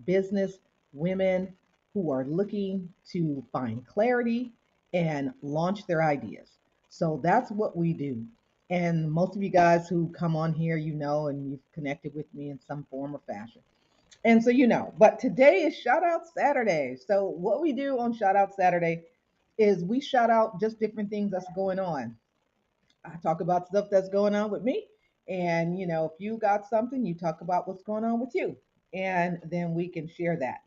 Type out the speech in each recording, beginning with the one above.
business women who are looking to find clarity and launch their ideas. So that's what we do. And most of you guys who come on here, you know, and you've connected with me in some form or fashion. And so, you know, but today is Shout Out Saturday. So, what we do on Shout Out Saturday is we shout out just different things that's going on. I talk about stuff that's going on with me. And, you know, if you got something, you talk about what's going on with you. And then we can share that.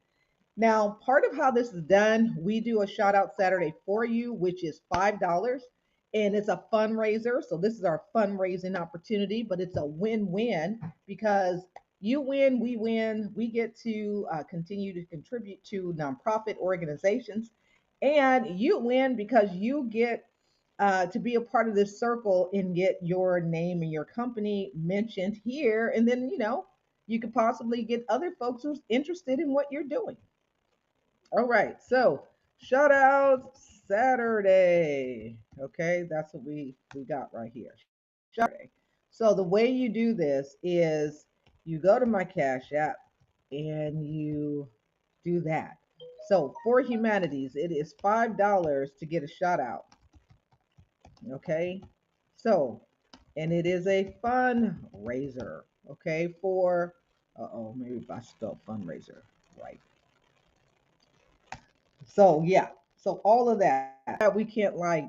Now, part of how this is done, we do a shout out Saturday for you, which is $5. And it's a fundraiser. So, this is our fundraising opportunity, but it's a win win because you win, we get to continue to contribute to nonprofit organizations. And you win because you get to be a part of this circle and get your name and your company mentioned here. And then, you know, you could possibly get other folks who's interested in what you're doing. All right, so shout out Saturday. Okay, that's what we got right here. Saturday. So the way you do this is you go to my Cash App and you do that. So for humanities, it is $5 to get a shout out. Okay, so and it is a fundraiser. Okay, for maybe if I spell fundraiser right. So yeah, so all of that we can't like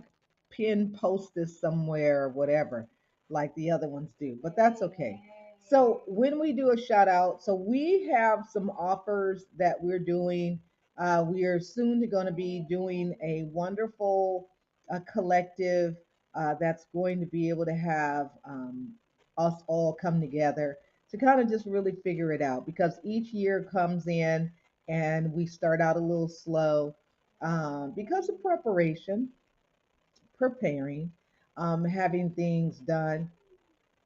pin post this somewhere or whatever like the other ones do, but that's okay. So when we do a shout out, so we have some offers that we're doing. We are soon going to be doing a wonderful collective that's going to be able to have us all come together to kind of just really figure it out because each year comes in and we start out a little slow because of preparation, preparing, having things done.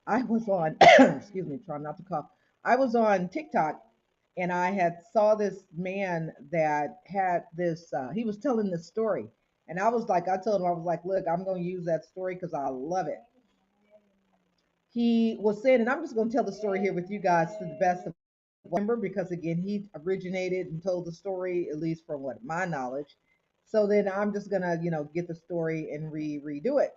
I was on, excuse me, trying not to cough. I was on TikTok and I had saw this man that had this. He was telling this story, and I was like, I told him I was like, look, I'm going to use that story because I love it. He was saying, and I'm just going to tell the story here with you guys to the best of remember because again he originated and told the story at least from what my knowledge. So then I'm just gonna get the story and redo it.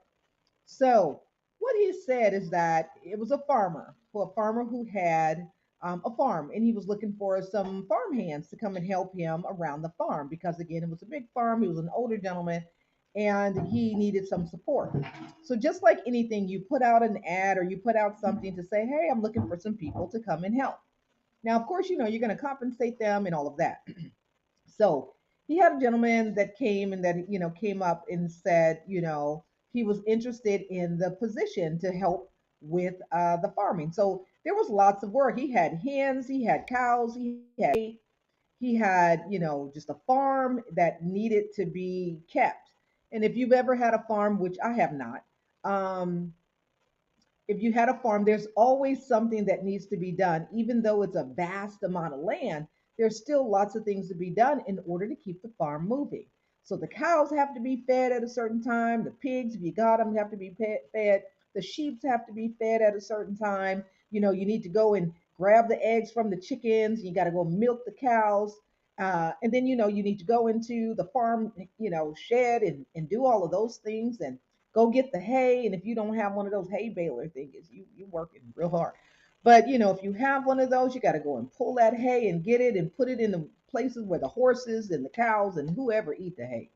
So what he said is that it was a farmer who had a farm, and he was looking for some farm hands to come and help him around the farm because again it was a big farm. He was an older gentleman, and he needed some support. So just like anything, you put out an ad or you put out something to say, "Hey, I'm looking for some people to come and help." Now, of course, you're going to compensate them and all of that. So he had a gentleman that came and that came up and said, he was interested in the position to help with the farming. So there was lots of work. He had hens, he had cows, he had just a farm that needed to be kept. And if you've ever had a farm, which I have not, um, if you had a farm, there's always something that needs to be done. Even though it's a vast amount of land, there's still lots of things to be done in order to keep the farm moving. So the cows have to be fed at a certain time. The pigs, if you got them, have to be fed. The sheep have to be fed at a certain time. You need to go and grab the eggs from the chickens. You got to go milk the cows. And then, you need to go into the farm, shed and do all of those things and go get the hay. And if you don't have one of those hay baler things, you working real hard. But if you have one of those, you got to go and pull that hay and get it and put it in the places where the horses and the cows and whoever eat the hay.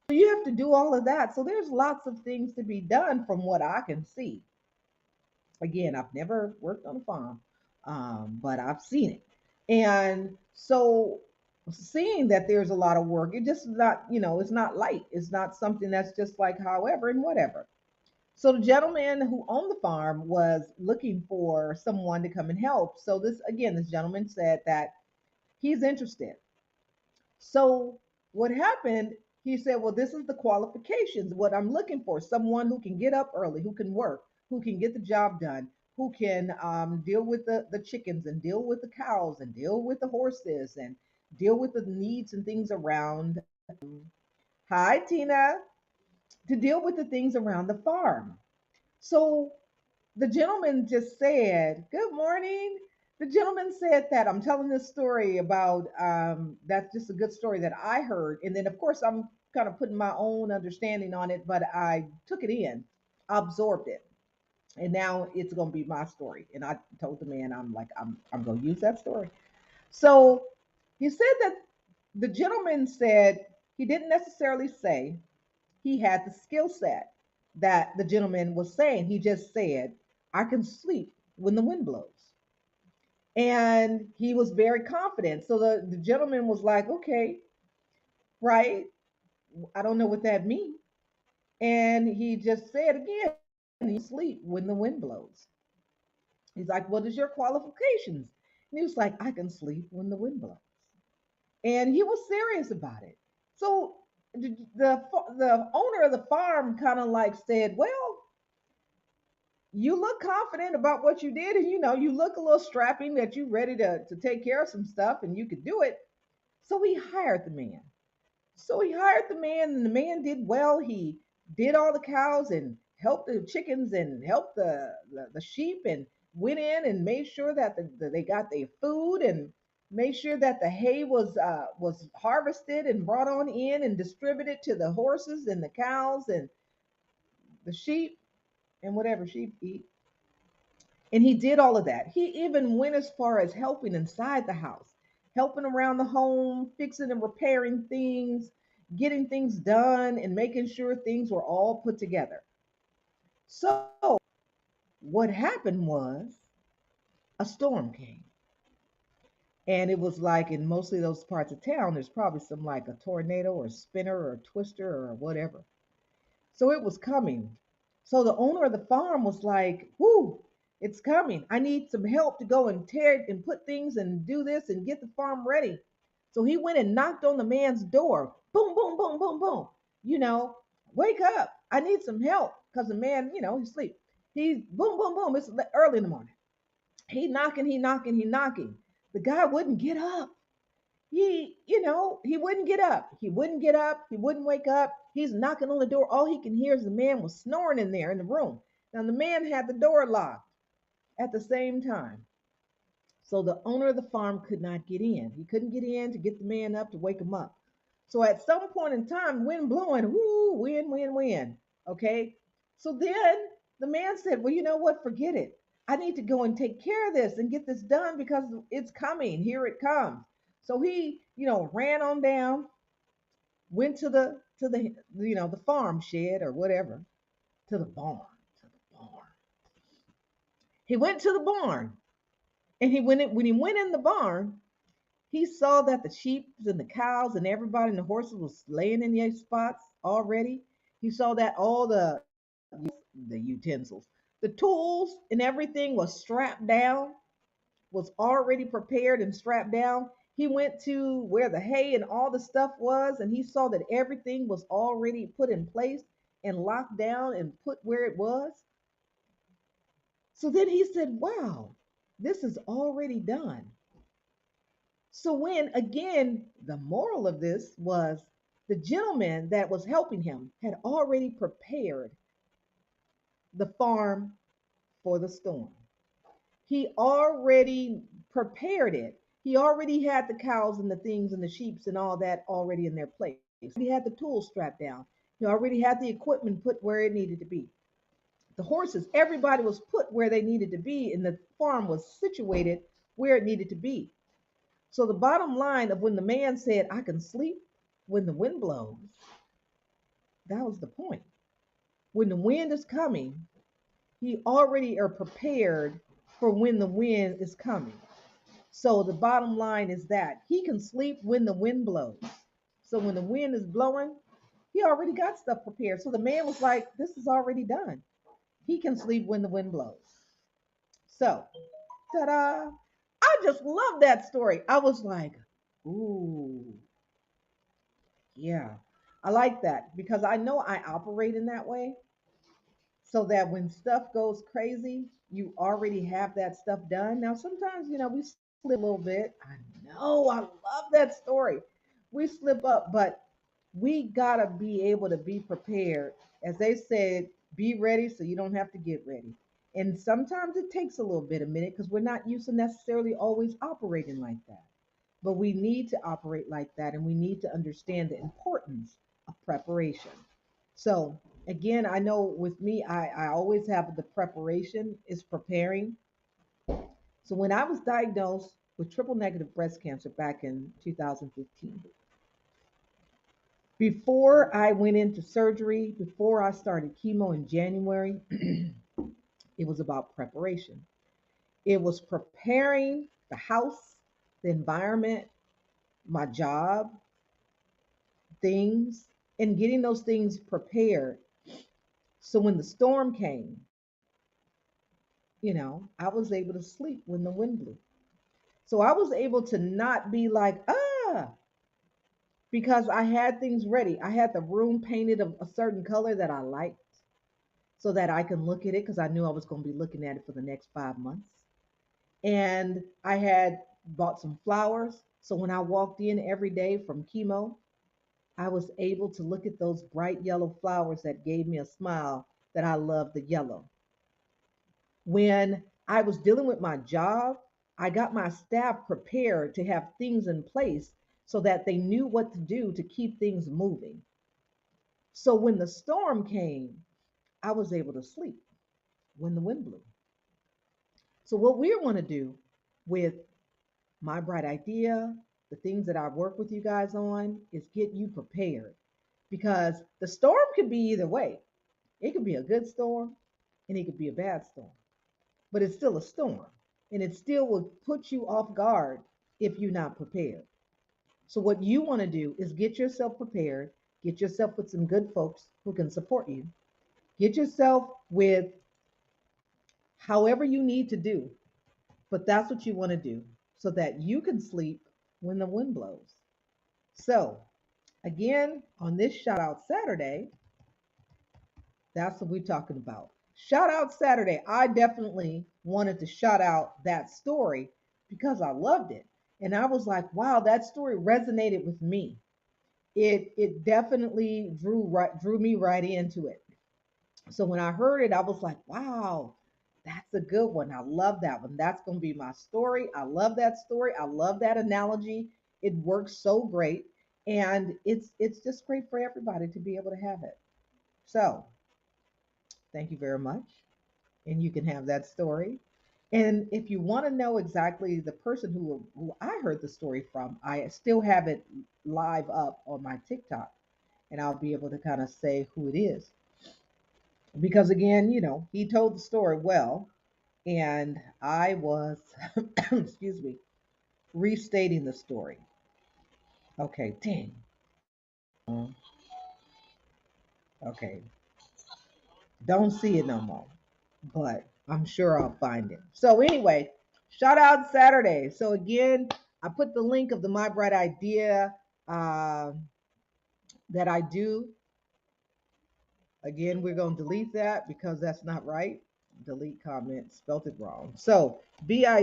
So you have to do all of that. So there's lots of things to be done from what I can see. Again, I've never worked on a farm, but I've seen it. And so seeing that there's a lot of work, it just not, it's not light. It's not something that's just like however and whatever. So the gentleman who owned the farm was looking for someone to come and help. So this gentleman said that he's interested. So what happened? He said, "Well, this is the qualifications. What I'm looking for: someone who can get up early, who can work, who can get the job done, who can deal with the chickens and deal with the cows and deal with the horses and deal with the needs and things around." Hi, Tina. To deal with the things around the farm. So the gentleman just said, "Good morning." The gentleman said that I'm telling this story about that's just a good story that I heard, and then of course I'm kind of putting my own understanding on it, but I took it in, absorbed it, and now it's gonna be my story. And I told the man, I'm like, I'm gonna use that story. So he said that the gentleman said he didn't necessarily say he had the skill set that the gentleman was saying. He just said, I can sleep when the wind blows. And he was very confident. So the gentleman was like, okay, right. I don't know what that means. And he just said again, you sleep when the wind blows. He's like, what is your qualifications? And he was like, I can sleep when the wind blows. And he was serious about it. So the owner of the farm kind of like said, well, you look confident about what you did, and you look a little strapping that you ready to take care of some stuff and you could do it. So he hired the man. So he hired the man, and the man did well. He did all the cows and helped the chickens and helped the sheep, and went in and made sure that they got their food, and made sure that the hay was harvested and brought on in and distributed to the horses and the cows and the sheep and whatever sheep eat. And he did all of that. He even went as far as helping inside the house, helping around the home, fixing and repairing things, getting things done, and making sure things were all put together. So, what happened was a storm came. And it was like in mostly those parts of town, there's probably some like a tornado or spinner or twister or whatever. So it was coming. So the owner of the farm was like, whoo, it's coming. I need some help to go and tear it and put things and do this and get the farm ready. So he went and knocked on the man's door. Boom, boom, boom, boom, boom. You know, wake up. I need some help. Because the man, he's asleep. He's boom, boom, boom. It's early in the morning. He knocking, he knocking, he knocking. The guy wouldn't get up. He wouldn't get up. He wouldn't get up. He wouldn't wake up. He's knocking on the door. All he can hear is the man was snoring in there in the room. Now, the man had the door locked at the same time. So the owner of the farm could not get in. He couldn't get in to get the man up to wake him up. So at some point in time, wind blowing, whoo, wind, wind, wind. Okay. So then the man said, well, you know what? Forget it. I need to go and take care of this and get this done because it's coming. Here it comes. So he, ran on down, went to the farm shed or whatever, to the barn, to the barn. He went to the barn, and when he went in the barn, he saw that the sheep and the cows and everybody and the horses was laying in their spots already. He saw that all the utensils, the tools and everything was strapped down, was already prepared and strapped down. He went to where the hay and all the stuff was, and he saw that everything was already put in place and locked down and put where it was. So then he said, wow, this is already done. So when again, the moral of this was the gentleman that was helping him had already prepared the farm for the storm. He already prepared it. He already had the cows and the things and the sheeps and all that already in their place. He had the tools strapped down. He already had the equipment put where it needed to be. The horses, everybody was put where they needed to be, and the farm was situated where it needed to be. So the bottom line of when the man said, I can sleep when the wind blows, that was the point. When the wind is coming, he already are prepared for when the wind is coming. So the bottom line is that he can sleep when the wind blows. So when the wind is blowing, he already got stuff prepared. So the man was like, this is already done. He can sleep when the wind blows. So, ta-da. I just love that story. I was like, ooh, yeah. I like that because I know I operate in that way so that when stuff goes crazy, you already have that stuff done. Now, sometimes, we slip a little bit. I know, I love that story. We slip up, but we got to be able to be prepared. As they said, be ready so you don't have to get ready. And sometimes it takes a little bit a minute because we're not used to necessarily always operating like that. But we need to operate like that, and we need to understand the importance of preparation. So again, I know with me, I always have the preparation is preparing. So when I was diagnosed with triple negative breast cancer back in 2015, before I went into surgery, before I started chemo in January, it was about preparation. It was preparing the house, the environment, my job, things, and getting those things prepared. So when the storm came, I was able to sleep when the wind blew. So I was able to not be like, because I had things ready. I had the room painted a certain color that I liked so that I can look at it because I knew I was going to be looking at it for the next 5 months. And I had bought some flowers. So when I walked in every day from chemo, I was able to look at those bright yellow flowers that gave me a smile that I loved the yellow. When I was dealing with my job, I got my staff prepared to have things in place so that they knew what to do to keep things moving. So when the storm came, I was able to sleep when the wind blew. So, what we want to do with my bright idea, the things that I work with you guys on, is get you prepared because the storm could be either way. It could be a good storm and it could be a bad storm, but it's still a storm and it still will put you off guard if you're not prepared. So, what you want to do is get yourself prepared, get yourself with some good folks who can support you, get yourself with however you need to do, but that's what you want to do so that you can sleep when the wind blows. So, again, on this shout out Saturday, that's what we're talking about. Shout out Saturday. I definitely wanted to shout out that story because I loved it. And I was like, wow, that story resonated with me. It definitely drew me right into it. So when I heard it, I was like, wow, that's a good one. I love that one. That's going to be my story. I love that story. I love that analogy. It works so great. And it's just great for everybody to be able to have it. So thank you very much. And you can have that story. And if you want to know exactly the person who I heard the story from, I still have it live up on my TikTok, and I'll be able to kind of say who it is. Because again, he told the story well, and I was, excuse me, restating the story. Okay, dang. Okay, don't see it no more, but I'm sure I'll find it. So anyway, shout out Saturday. So again, I put the link of the My Bright Idea uh, that I do. Again, we're going to delete that because that's not right. Delete comment, spelt it wrong. So bit.ly/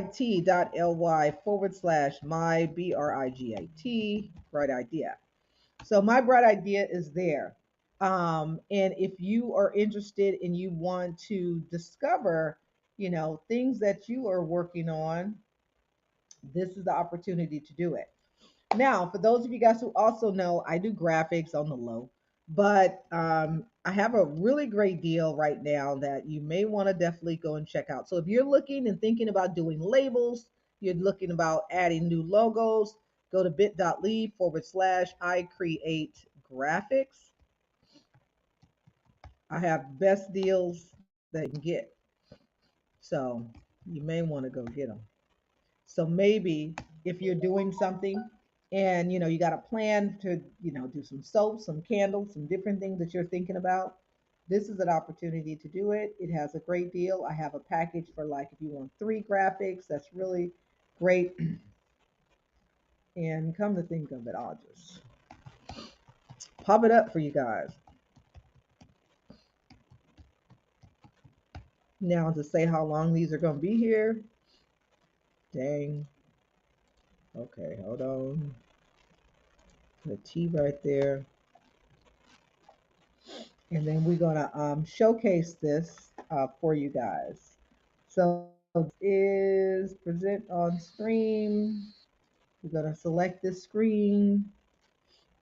my BRIGIT bright idea. So my bright idea is there. And if you are interested and you want to discover, things that you are working on, this is the opportunity to do it. Now, for those of you guys who also know, I do graphics on the low, but I have a really great deal right now that you may want to definitely go and check out. So if you're looking and thinking about doing labels, you're looking about adding new logos, go to bit.ly/ I create graphics. I have best deals that you can get. So you may want to go get them. So maybe if you're doing something and you got a plan to do some soaps, some candles, some different things that you're thinking about, this is an opportunity to do it. It has a great deal. I have a package for like if you want 3 graphics, that's really great. And come to think of it, I'll just pop it up for you guys. Now to say how long these are going to be here. Dang. Okay, hold on. The T right there. And then we're going to showcase this for you guys. So is present on stream. We're going to select this screen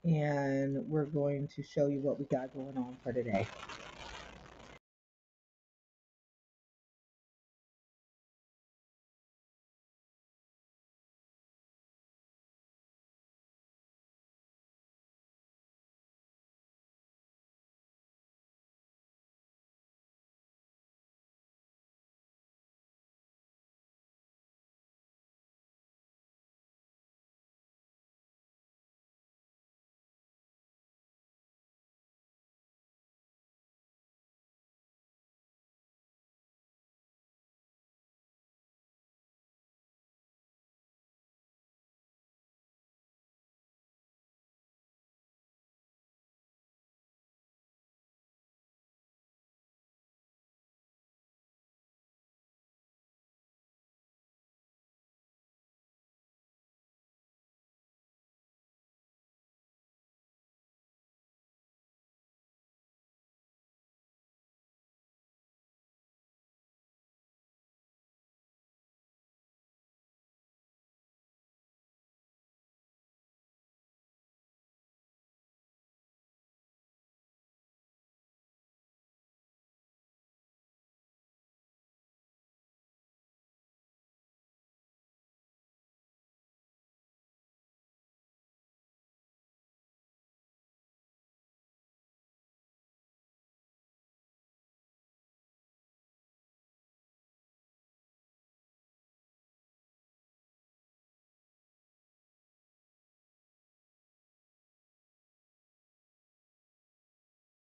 and we're going to show you what we got going on for today.